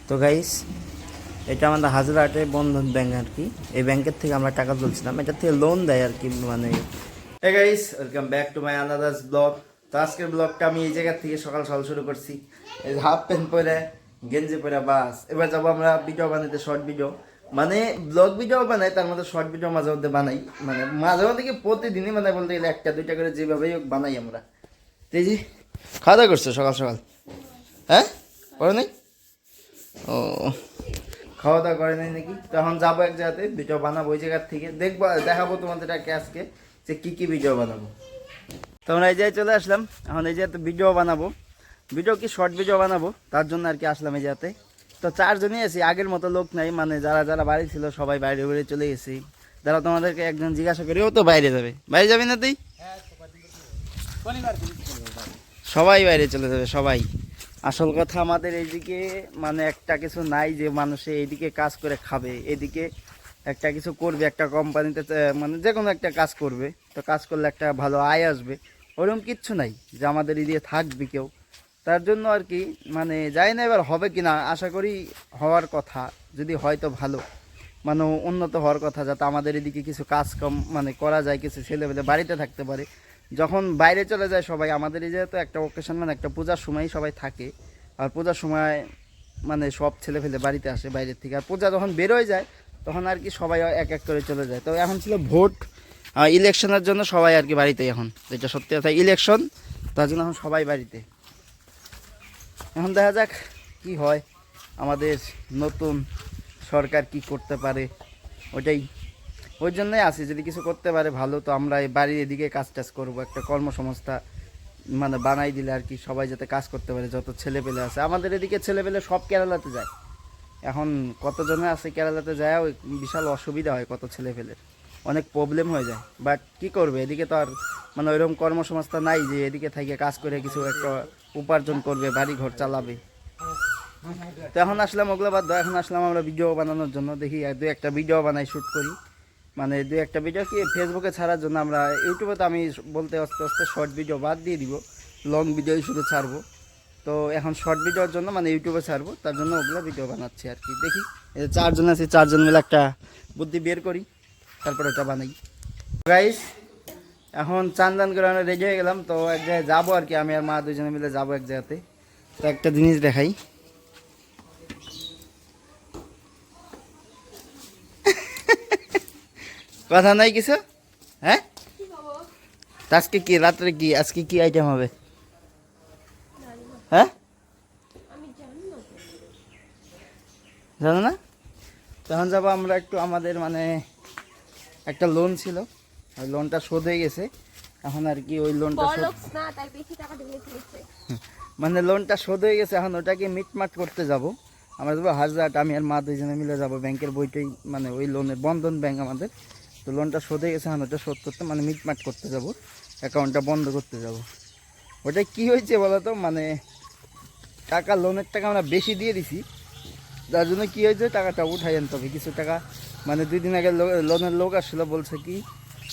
তো গাইস, এটা আমাদের হাজারহাটে বন্ধন ব্যাংক আর কি। এই ব্যাংকের থেকে আমরা টাকা তুলছিলাম, এটা থেকে লোন দেয় আর কি। মানে hey guys, welcome back to my another blog. তো আজকের ব্লগটা আমি এই জায়গা থেকে সকাল সকাল শুরু করছি। এই হাফ প্যান্ট পরে, গেঞ্জি পরে, বাস। এবার যাবো আমরা ভিডিও বানাইতে, শর্ট ভিডিও। মানে ব্লগ ভিডিও বানাই, তার মধ্যে শর্ট ভিডিও মাঝে মধ্যে বানাই। মানে মাঝে মধ্যে কি প্রতিদিনই মানে বলতে গেলে একটা দুইটা করে যেভাবেই হোক বানাই আমরা। এই যে খাওয়া দাওয়া করছো সকাল সকাল? হ্যাঁ, করো নাই? ও, খাওয়া দাওয়া করে নাই নাকি? তো এখন যাবো এক জায়গাতে, ভিডিও বানাবো ওই জায়গার থেকে। দেখবো, দেখাবো তোমাদের আজকে যে কি ভিডিও বানাবো। তো আমরা এই জায়গায় চলে আসলাম, এখন এই জায়গাতে ভিডিও বানাবো। ভিডিও কি শর্ট ভিডিও বানাবো, তার জন্য আর কি আসলাম এই জায়গাতে। তো চারজনই আছি, আগের মতো লোক নাই। মানে যারা যারা বাড়ি ছিল সবাই বাইরে বাইরে চলে গেছি। যারা তোমাদেরকে একজন জিজ্ঞাসা করি, ও তো বাইরে যাবে। বাইরে যাবি না তুই? সবাই বাইরে চলে যাবে, সবাই। আসল কথা আমাদের এইদিকে মানে একটা কিছু নাই যে মানুষে এইদিকে কাজ করে খাবে, এদিকে একটা কিছু করবে, একটা কোম্পানিতে মানে যে কোনো একটা কাজ করবে। তো কাজ করলে একটা ভালো আয় আসবে, ওরকম কিচ্ছু নাই যে আমাদের এদিকে থাকবে কেউ। তার জন্য আর কি মানে যাই না, এবার হবে কি না, আশা করি হওয়ার কথা। যদি হয় তো ভালো, মানে উন্নত হওয়ার কথা, যাতে আমাদের এদিকে কিছু কাজ কম মানে করা যায়, কিছু ছেলেমেলে বাড়িতে থাকতে পারে। যখন বাইরে চলে যায় সবাই, আমাদের এই যেহেতু একটা অকেশন মানে একটা পূজার সময় সবাই থাকে। আর পূজার সময় মানে সব ছেলে ফেলে বাড়িতে আসে বাইরের থেকে। আর পূজা যখন বেরোয় যায় তখন আর কি সবাই এক এক করে চলে যায়। তো এখন ছিল ভোট, ইলেকশনের জন্য সবাই আর কি বাড়িতে। এখন যেটা সত্যি কথা, ইলেকশন, তার জন্য এখন সবাই বাড়িতে। এখন দেখা যাক কি হয়, আমাদের নতুন সরকার কি করতে পারে, ওইটাই। ওই জন্যই আসি, যদি কিছু করতে পারে ভালো। তো আমরা এই বাড়ির এদিকে কাজ টাজ করবো, একটা কর্মসংস্থা মানে বানাই দিলে আর কি সবাই যাতে কাজ করতে পারে। যত ছেলে পেলে আছে আমাদের এদিকে, ছেলে পেলে সব কেরালাতে যায়। এখন কতজনে আছে কেরালাতে যায়, ওই বিশাল অসুবিধা হয়, কত ছেলে পেলে অনেক প্রবলেম হয়ে যায়। বাট কি করবে, এদিকে তো আর মানে ওইরকম কর্মসংস্থা নাই যে এদিকে থেকে কাজ করে কিছু একটা উপার্জন করবে, বাড়ি ঘর চালাবে। তো এখন আসলাম ওগুলো বাদ দাও, এখন আসলাম আমরা ভিডিও বানানোর জন্য। দেখি দু একটা ভিডিও বানাই, শ্যুট করি। মানে দু একটা ভিডিও কি ফেসবুকে ছাড়ার জন্য। আমরা ইউটিউবে তো আমি বলতে আস্তে আস্তে শর্ট ভিডিও বাদ দিয়ে দিব, লং ভিডিও শুধু ছাড়বো। তো এখন শর্ট ভিডিওর জন্য মানে ইউটিউবে ছাড়বো, তার জন্য ওগুলো ভিডিও বানাচ্ছি আর কি। দেখি চারজন আছে, চারজন মিলে একটা বুদ্ধি বের করি, তারপরে ওটা বানাই। গাইস, এখন চান করে আমরা রেডি হয়ে গেলাম। তো এক জায়গায় যাবো আর কি, আমি আর মা দুজনে মিলে যাবো এক জায়গাতে। তো একটা জিনিস দেখাই, কথা নাই কিছু। হ্যাঁ, আজকে কি রাত্রে কি, আজকে কি আইটেম হবে? হ্যাঁ, জানো না? তখন যাবো আমরা একটু, আমাদের মানে একটা লোন ছিল, ওই লোনটা শোধ হয়ে গেছে। এখন আর কি ওই লোনটা মানে লোনটা শোধ হয়ে গেছে, এখন ওটাকে মিটমাট করতে যাব। আমরা যাবো হাজারহাট, আমি আর মা দুইজনে মিলে যাব। ব্যাংকের বইটাই মানে ওই লোনের, বন্ধন ব্যাংক আমাদের। তো লোনটা শোধ হয়ে গেছে, এখন ওটা শোধ করতে মানে মিটমাট করতে যাব, অ্যাকাউন্টটা বন্ধ করতে যাব। ওটা কি হয়েছে বলো তো, মানে টাকা, লোনের টাকা আমরা বেশি দিয়ে দিছি, যার জন্য কী হয়েছে, টাকাটা উঠাই আনতে হবে কিছু টাকা। মানে 2 দিন আগে লোনের লোক আসছিলো, বলছে কি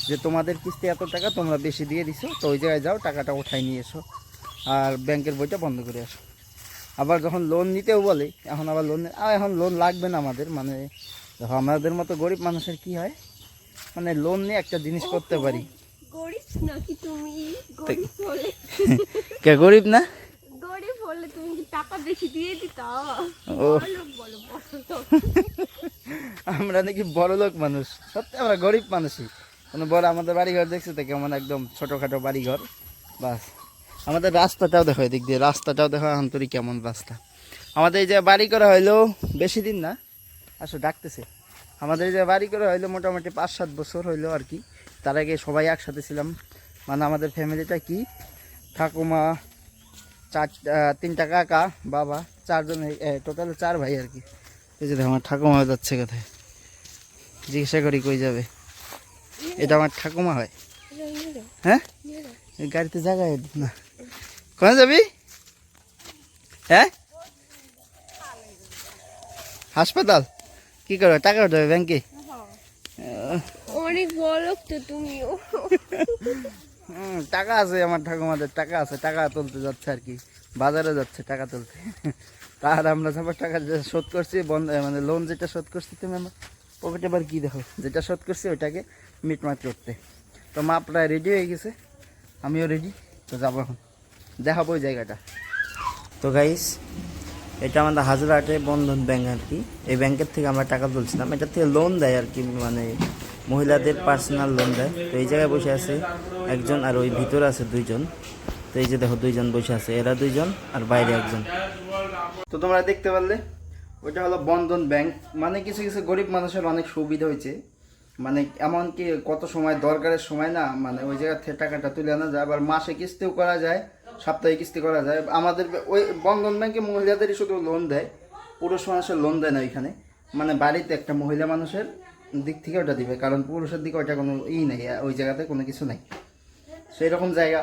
যে তোমাদের কিস্তি এত টাকা তোমরা বেশি দিয়ে দিছো, তো ওই জায়গায় যাও, টাকাটা উঠাই নিয়ে এসো আর ব্যাংকের বইটা বন্ধ করে আসো। আবার যখন লোন নিতেও বলে, এখন আবার এখন লোন লাগবে না আমাদের। মানে দেখো আমাদের মতো গরিব মানুষের কি হয়, মানে লোন নিয়ে একটা জিনিস করতে পারি। গরিব নাকি তুমি? গরিব হলে কে গরিব না? গরিব হলে তুমি কি টাকা বেশি দিয়ে দিতা? ও, বলো আমরা নাকি বড় লোক মানুষ? সত্যি আমরা গরিব মানুষই। কোনো বড়, আমাদের বাড়িঘর দেখছো তো কেমন, একদম ছোটোখাটো বাড়িঘর, বাস। আমাদের রাস্তাটাও দেখো, এদিক দিয়ে রাস্তাটাও দেখো আন্তরিক কেমন রাস্তা। আমাদের এই যে বাড়ি করা হইলো বেশি দিন না, আসো ডাকতেছে। আমাদের এই যে বাড়ি করা হইলো মোটামুটি 5-7 বছর হইলো আর কি। তার আগে সবাই একসাথে ছিলাম, মানে আমাদের ফ্যামিলিটা কি, ঠাকুমা, 3টা কাকা, বাবা, 4 জন, টোটাল 4 ভাই আর কি। এই যে দেখো আমার ঠাকুমা যাচ্ছে কোথায়, জিজ্ঞাসা করি কই যাবে। এটা আমার ঠাকুমা হয়। হ্যাঁ, গাড়িতে জায়গা না, কোথায় যাবি? হ্যাঁ, হাসপাতাল কি করবে, টাকা উঠাবে ব্যাংকে? অনেক বড় লোক তো তুমিও। টাকা আছে আমার ঠাকুমাদের, টাকা আছে, টাকা তুলতে যাচ্ছে আর কি, বাজারে যাচ্ছে টাকা তুলতে। তার আমরা সবার টাকা যেটা শোধ করছি বন্ধ, মানে লোন যেটা শোধ করছি, তুমি আমার পকেটে আবার কি দেখো, যেটা শোধ করছি ওইটাকে মিটমাট করতে। তো মা প্রায় রেডি হয়ে গেছে, আমিও রেডি, তো যাবো এখন, দেখাবো ওই জায়গাটা। তো গাইস, এটা আমাদের হাজরাটে বন্ধন ব্যাংক আর কি, এই ব্যাংকের থেকে আমরা টাকা তুলছিলাম, এটা থেকে লোন দেয় আর কি, মানে মহিলাদের পার্সোনাল লোন দেয়। তো এই জায়গায় বসে আছে একজন, আর ওই ভিতরে আছে দুইজন। তো এই যে দেখো দুইজন বসে আছে, এরা দুইজন আর বাইরে একজন। তো তোমরা দেখতে পারলে ওইটা হলো বন্ধন ব্যাংক, মানে কিছু কিছু গরিব মানুষের অনেক সুবিধা হয়েছে, মানে এমনকি কত সময় দরকারের সময় না, মানে ওই জায়গা থেকে টাকাটা তুলে আনা যায়, আবার মাসে কিস্তিও করা যায়, সাপ্তাহিক কিস্তি করা যায়। আমাদের ওই বন্ধন ব্যাংকে মহিলাদেরই শুধু লোন দেয়, পুরুষ মানুষের লোন দেয় না ওইখানে, মানে বাড়িতে একটা মহিলা মানুষের দিক থেকে ওটা দিবে, কারণ পুরুষের দিকে ওইটা কোনো নেই, ওই জায়গাতে কোনো কিছু নেই, সেই রকম জায়গা।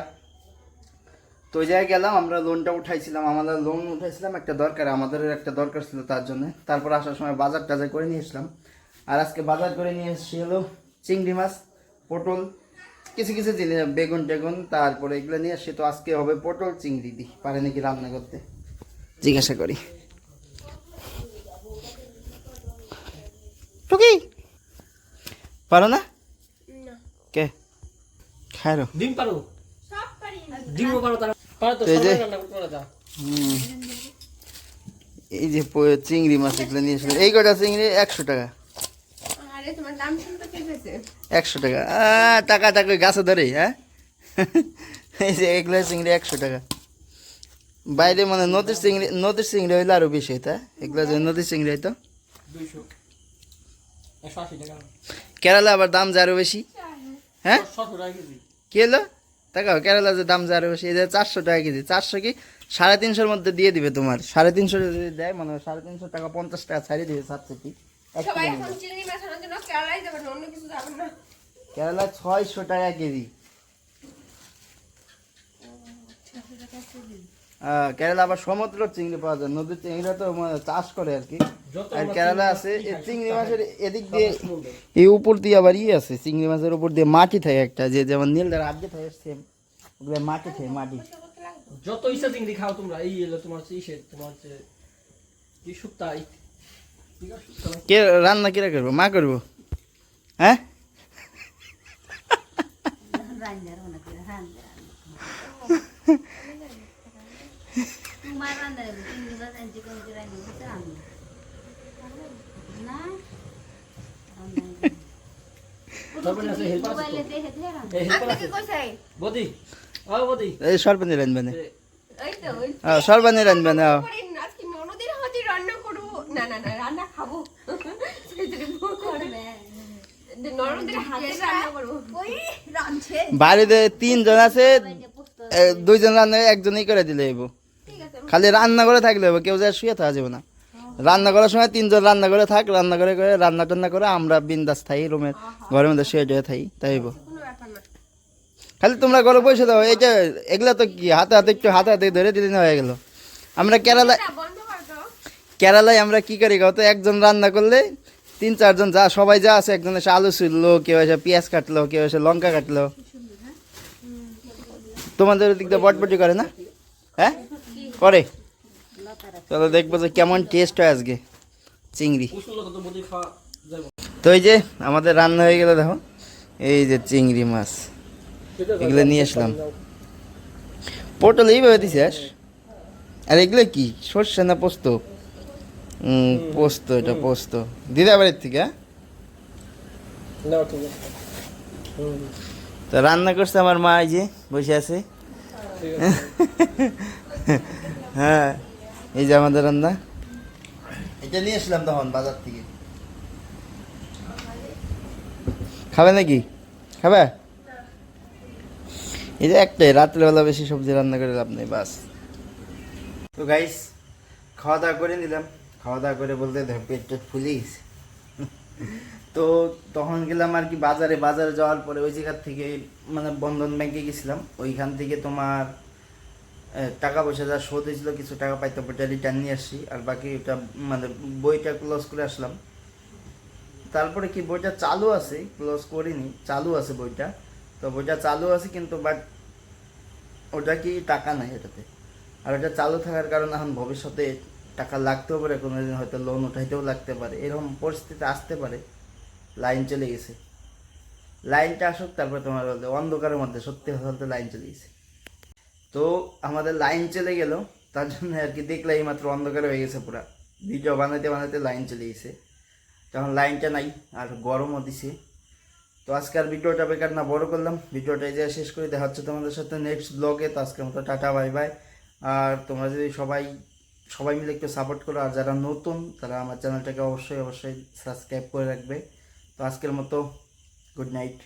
তো ওই জায়গায় গেলাম, আমরা লোনটা উঠাইছিলাম, আমাদের লোন উঠাইছিলাম একটা দরকার, আমাদের একটা দরকার ছিল তার জন্য। তারপর আসার সময় বাজার টাজার করে নিয়ে আসলাম, আর আজকে বাজার করে নিয়ে এসেছি হলো চিংড়ি মাছ, পটল, কিছু কিছু জিনিস, বেগুন টেগুন, তারপরে এগুলো নিয়ে আসছি। তো আজকে হবে পটল চিংড়ি দি, পারে নাকি রান্না করতে জিজ্ঞাসা করি। টুকি পারো না? না কে খায়রো? ডিম পারো? সব পারি ডিমও পারো? তারা পারো তো, এই যে সবাই রান্না করতে পারে তা। এই যে চিংড়ি মাছ এগুলো নিয়ে আসলাম, এই কটা চিংড়ি 100 টাকা। আরে তোমার দাম শুনতে চেয়েছে 100 টাকা? টাকা টাকা গাছে ধরে, হ্যাঁ। এই যে এগুলো চিংড়ি 100 টাকা। বাইরে মানে নদীর চিংড়ি হইলে আরো বেশি, তাই এগুলো যে নদীর চিংড়ি হইতো 200 180 টাকা। কেরালা আবার দাম যায় আরো বেশি, হ্যাঁ। 700 টাকা কেজি। কি হলো? টাকা কেরালা যে দাম যায় আরো বেশি, এই যে 400 টাকা কেজি। 400 কি 350-এর মধ্যে দিয়ে দিবে তোমার, 350 যদি দেয়, মানে 350 টাকা 50 টাকা ছাড়িয়ে দিবে 700 কি। সবাই এখন চিংড়ি মাছ আনার জন্য কেরালায় যাবেন, অন্য কিছু যাবেন না। কেরালা 600 টাকা কেজি। কেরালা আবার সমুদ্র চিংড়ি পাওয়া যায়, নদীর চিংড়িটা তো মানে চাষ করে আর কি। আর কেরালা আছে এই চিংড়ি মাছের এদিক দিয়ে, এই উপর দিয়ে আবার আছে, চিংড়ি মাছের উপর দিয়ে মাটি থাকে একটা, যে যেমন নীলদার আগে থাকে সেম, ওগুলো মাটি থাকে, মাটি। যত ইচ্ছা চিংড়ি খাও তোমরা। এই হলো তোমার ইসে, তোমার হচ্ছে কি শুক্তাই, ঠিক আছে? কে রান্না কিরা করবো? মা করবো, হ্যাঁ। তারপরে আছে হেল্পার আছে তো। এই হেল্পার আপনি আছে কি কইছেন? বদি, ও বদি, এই সরপানি রানবে না, ওই তো ওই সরপানি রানবে না। পরে আজকে ননদের হাতে রান্না করব। না না না, রান্না খাবো। সেটাই করবে। ননদের হাতে রান্না করব। ওই রাঁধছে। বাড়িতে 3 জন আছে, 2 জন রান্না, একজনই করে দিলে এবো। ঠিক আছে। খালি রান্না করে থাকলে হবে, কেউ যা শুয়ে থাকা যাবে না। রান্না করার সময় 3 জন রান্না করে থাক, রান্না করে করে রান্না টান্না করে আমরা বিন্দাস থাই, রুমের ঘরের মধ্যে শুয়ে টুয়ে থাই, তাই হইবো। কোনো ব্যাপার না। খালি তোমরা ঘরে বসে দাও, এইটা এগুলা তো কি হাতে হাতে একটু হাতে হাতে ধরে দিলে না হয়ে গেল। আমরা কেরালায়, এটা বন্ধ কর তো। কেরালায় আমরা কি করি কত, একজন রান্না করলে 3-4 জন যা, সবাই যা আছে, একজন এসে আলু ছুললো, কেউ এসে পেঁয়াজ কাটলো, কেউ এসে লঙ্কা কাটলো। তোমাদের দিক দিয়ে বটবটি করে না? হ্যাঁ করে। চলো দেখবো যে কেমন টেস্ট হয় আজকে চিংড়ি। উসুলো তো বদি খাওয়া যাবে। তো এই যে আমাদের রান্না হয়ে গেল, দেখো এই যে চিংড়ি মাছ, এগুলো নিয়ে আসলাম। পটল এইভাবে দিছিস? আর এগুলো কি সর্ষে না পোস্ত? পোস্ত, এটা পোস্ত দিদা বাড়ির থেকে, হ্যাঁ? না ঠিক আছে। তো রান্না করছে আমার মা, এই যে বসে আছে। ঠিক আছে। হ্যাঁ, এই যে আমাদের রান্না, এটা নিয়ে আসলাম তখন বাজার থেকে। খাবে নাকি? খাবে? এই যে একটাই, রাত্রেবেলা বেশি সবজি রান্না করে লাভ নেই, বাস। তো গাইস, খাওয়া দাওয়া করে নিলাম, খাওয়া দাওয়া করে বলতে দেখো পেট টেট ফুলে গেছে। তো তখন গেলাম আর কি বাজারে, বাজারে যাওয়ার পরে ওই জায়গার থেকে মানে বন্ধন ব্যাংকে গেছিলাম, ওইখান থেকে তোমার টাকা পয়সা যা শোধ হয়েছিল, কিছু টাকা পাইতে ওটা রিটার্ন নিয়ে আসছি, আর বাকি ওটা মানে বইটা ক্লোজ করে আসলাম। তারপরে কি বইটা চালু আছে, ক্লোজ করিনি, চালু আছে বইটা। তো ওটা চালু আছে কিন্তু বাট ওটা কি টাকা নাই এটাতে। আর ওটা চালু থাকার কারণে এখন ভবিষ্যতে টাকা লাগতেও পারে, কোনোদিন হয়তো লোন উঠাইতেও লাগতে পারে, এরকম পরিস্থিতি আসতে পারে। লাইন চলে গেছে, লাইনটা আসুক তারপরে তোমার বলতে অন্ধকারের মধ্যে সত্যি কথা বলতে লাইন চলে গেছে। তো আমাদের লাইন চলে গেল, তার জন্য আর কি দেখলে এই মাত্র অন্ধকার হয়ে গেছে পুরা, ভিডিও বানাইতে বানাইতে লাইন চলে গেছে। তখন লাইনটা নাই আর গরমও দিছে। তো আজকের ভিডিওটা বেকার না বড় করলাম, ভিডিওটা এই যে শেষ করে দেখা হচ্ছে তোমাদের সাথে নেক্সট ব্লগে। তো আজকের মতো টাটা বাই বাই। আর তোমরা যদি সবাই সবাই মিলে একটু সাপোর্ট করো, আর যারা নতুন তারা আমার চ্যানেলটাকে অবশ্যই অবশ্যই সাবস্ক্রাইব করে রাখবে। তো আজকের মতো গুড নাইট।